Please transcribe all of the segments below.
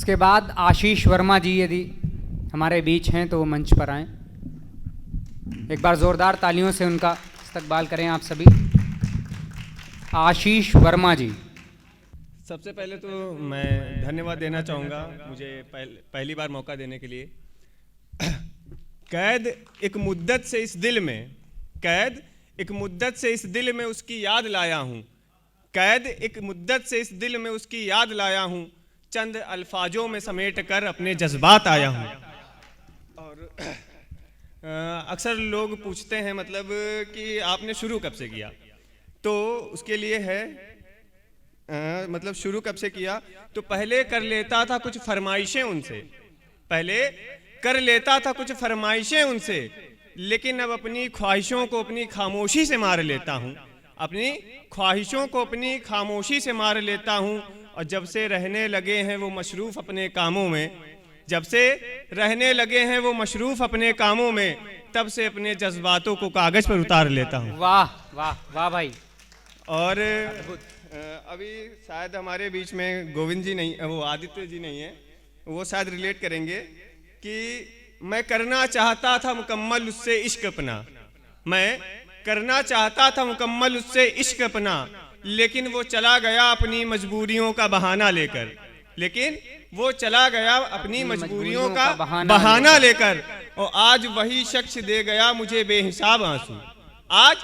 उसके बाद आशीष वर्मा जी यदि हमारे बीच हैं तो वो मंच पर आएं। एक बार जोरदार तालियों से उनका इस्तकबाल करें आप सभी। आशीष वर्मा जी। सबसे पहले तो मैं धन्यवाद देना चाहूँगा मुझे पहली बार मौका देने के लिए। कैद एक मुद्दत से इस दिल में, कैद एक मुद्दत से इस दिल में उसकी याद लाया हूँ, कैद एक मुद्दत से इस दिल में उसकी याद लाया हूँ, चंद अल्फाजों में समेट कर अपने जज्बात आया हूँ। और अक्सर लोग पूछते हैं मतलब कि आपने शुरू कब से किया, तो उसके लिए है मतलब शुरू कब से किया, तो पहले कर लेता था कुछ फरमाइशें उनसे, पहले कर लेता था कुछ फरमाइशें उनसे, लेकिन अब अपनी ख्वाहिशों को अपनी खामोशी से मार लेता हूँ, अपनी ख्वाहिशों को अपनी खामोशी से मार लेता हूँ। और जब से रहने लगे हैं वो मशरूफ़ अपने कामों में, जब से रहने लगे हैं वो मशरूफ़ अपने कामों में, तब से अपने जज्बातों को कागज़ पर उतार लेता हूँ। वाह वाह वाह भाई। और अभी शायद हमारे बीच में गोविंद जी नहीं, वो आदित्य जी नहीं है, वो शायद रिलेट करेंगे कि मैं करना चाहता था मुकम्मल उससे इश्क अपना, मैं करना चाहता था मुकम्मल उससे इश्क अपना, लेकिन वो चला गया अपनी मजबूरियों का बहाना लेकर, लेकिन वो चला गया अपनी मजबूरियों का बहाना लेकर। और आज वही शख्स दे गया मुझे बेहिसाब आंसू, आज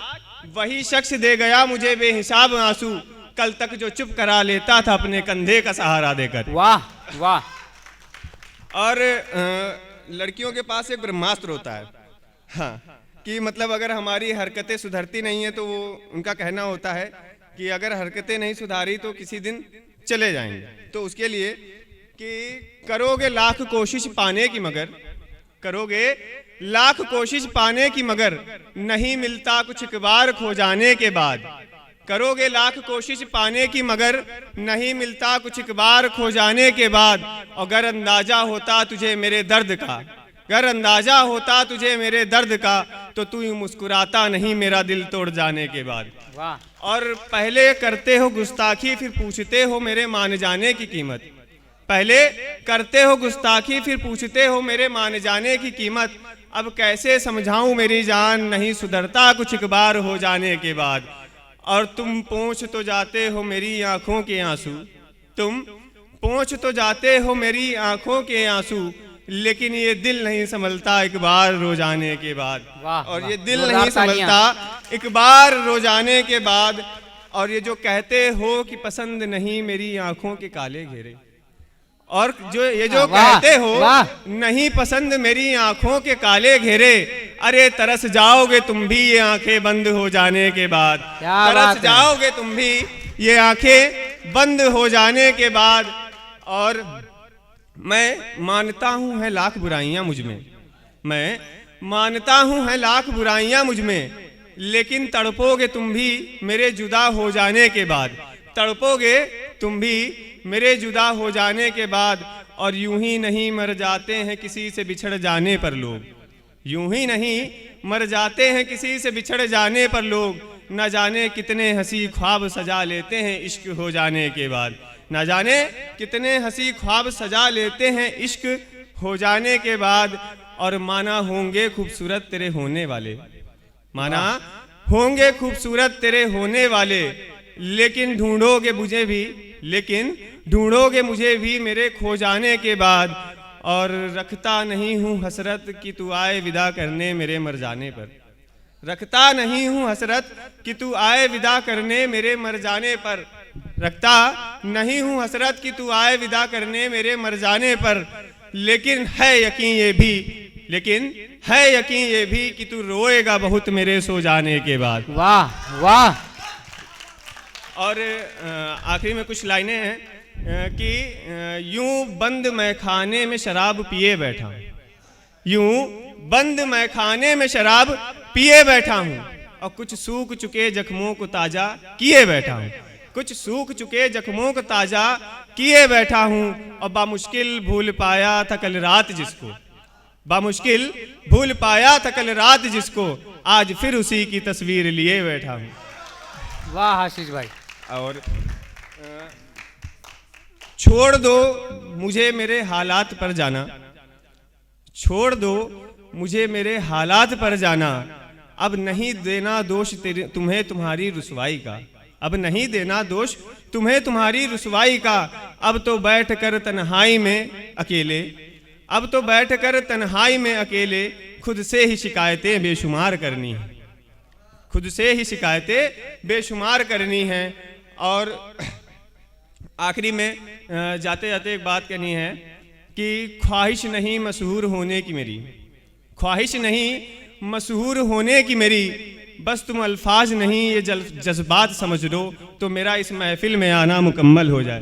वही शख्स दे गया मुझे बेहिसाब आंसू, कल तक जो चुप करा लेता था अपने कंधे का सहारा देकर। वाह वाह। और लड़कियों के पास एक ब्रह्मास्त्र होता है, हाँ, कि मतलब अगर हमारी हरकतें सुधरती नहीं है तो वो उनका कहना होता है कि अगर हरकतें नहीं सुधारी तो किसी दिन चले जाएंगे। तो उसके लिए कि करोगे लाख कोशिश पाने की मगर, करोगे लाख कोशिश पाने की मगर, नहीं मिलता कुछ एक बार खो जाने के बाद, करोगे लाख कोशिश पाने की मगर, नहीं मिलता कुछ एक बार खो जाने के बाद। अगर अंदाजा होता तुझे मेरे दर्द का, अगर अंदाजा होता तुझे मेरे दर्द का, तो तू यूं मुस्कुराता नहीं मेरा दिल तोड़ जाने के बाद। वाह। और पहले करते हो गुस्ताखी फिर पूछते हो मेरे मान जाने की कीमत, पहले करते हो गुस्ताखी फिर पूछते हो मेरे मान जाने की कीमत। अब कैसे समझाऊं मेरी जान, नहीं सुधरता कुछ एक बार हो जाने के बाद। और तुम पोंछ तो जाते हो मेरी आंखों के आंसू, तुम पोंछ तो जाते हो मेरी आंखों के आंसू, लेकिन ये दिल नहीं संभलता एक बार रो जाने के बाद। और ये दिल नहीं संभलता एक बार रो जाने के बाद। और ये जो कहते हो कि पसंद नहीं मेरी आंखों के काले घेरे, और जो ये जो कहते हो नहीं पसंद मेरी आंखों के काले घेरे, अरे तरस जाओगे तुम भी ये आंखें बंद हो जाने के बाद, तरस जाओगे तुम भी ये आंखें बंद हो जाने के बाद। और मैं मानता हूं है लाख बुराइयां मुझ में, मैं मानता हूं है लाख बुराइयां मुझ में, लेकिन तड़पोगे तुम भी मेरे जुदा हो जाने के बाद, तड़पोगे तुम भी मेरे जुदा हो जाने के बाद। और यूं ही नहीं मर जाते हैं किसी से बिछड़ जाने पर लोग, यूं ही नहीं मर जाते हैं किसी से बिछड़ जाने पर लोग, न जाने कितने हंसी ख्वाब सजा लेते हैं इश्क हो जाने के बाद, न जाने कितने हंसी ख्वाब सजा लेते हैं इश्क हो जाने के बाद। और माना होंगे खूबसूरत तेरे होने वाले, माना होंगे खूबसूरत तेरे होने वाले, लेकिन ढूंढोगे मुझे भी, लेकिन ढूंढोगे मुझे भी मेरे खो जाने के बाद। और रखता नहीं हूँ हसरत कि तू आए विदा करने मेरे मर जाने पर, रखता नहीं हूँ हसरत कि तू आए विदा करने मेरे मर जाने पर, रखता नहीं हूँ हसरत कि तू आए विदा करने मेरे मर जाने पर। लेकिन है यकीन ये भी, लेकिन है यकीन ये भी कि तू रोएगा बहुत मेरे सो जाने के बाद। वाह वाह। और आखिरी में कुछ लाइनें हैं कि यूं बंद मैं खाने में शराब पिए बैठा हूँ, यूं बंद मैं खाने में शराब पिए बैठा हूँ, और कुछ सूख चुके जख्मों को ताजा किए बैठा हूँ, कुछ सूख चुके जख्मों को ताजा किए बैठा हूँ। और बामुश्किल भूल पाया था कल रात जिसको, बामुश्किल भूल पाया था कल रात जिसको, आज फिर उसी की तस्वीर लिए बैठा हूँ। वाह आशीष भाई। और छोड़ दो मुझे मेरे हालात पर जाना, छोड़ दो मुझे मेरे हालात पर जाना, अब नहीं देना दोष तुम्हें तुम्हारी रुसवाई का, अब नहीं देना दोष तुम्हें तुम्हारी रुसवाई का। अब तो बैठ कर तन्हाई में अकेले, अब तो बैठ कर तन्हाई में अकेले खुद से ही शिकायतें बेशुमार करनी है, खुद से ही शिकायतें बेशुमार करनी है। और आखिरी में जाते जाते एक बात कहनी है कि ख्वाहिश नहीं मशहूर होने की मेरी, ख्वाहिश नहीं मशहूर होने की मेरी, बस तुम अल्फाज नहीं ये जज्बात समझ लो तो मेरा इस महफिल में आना मुकम्मल हो जाए।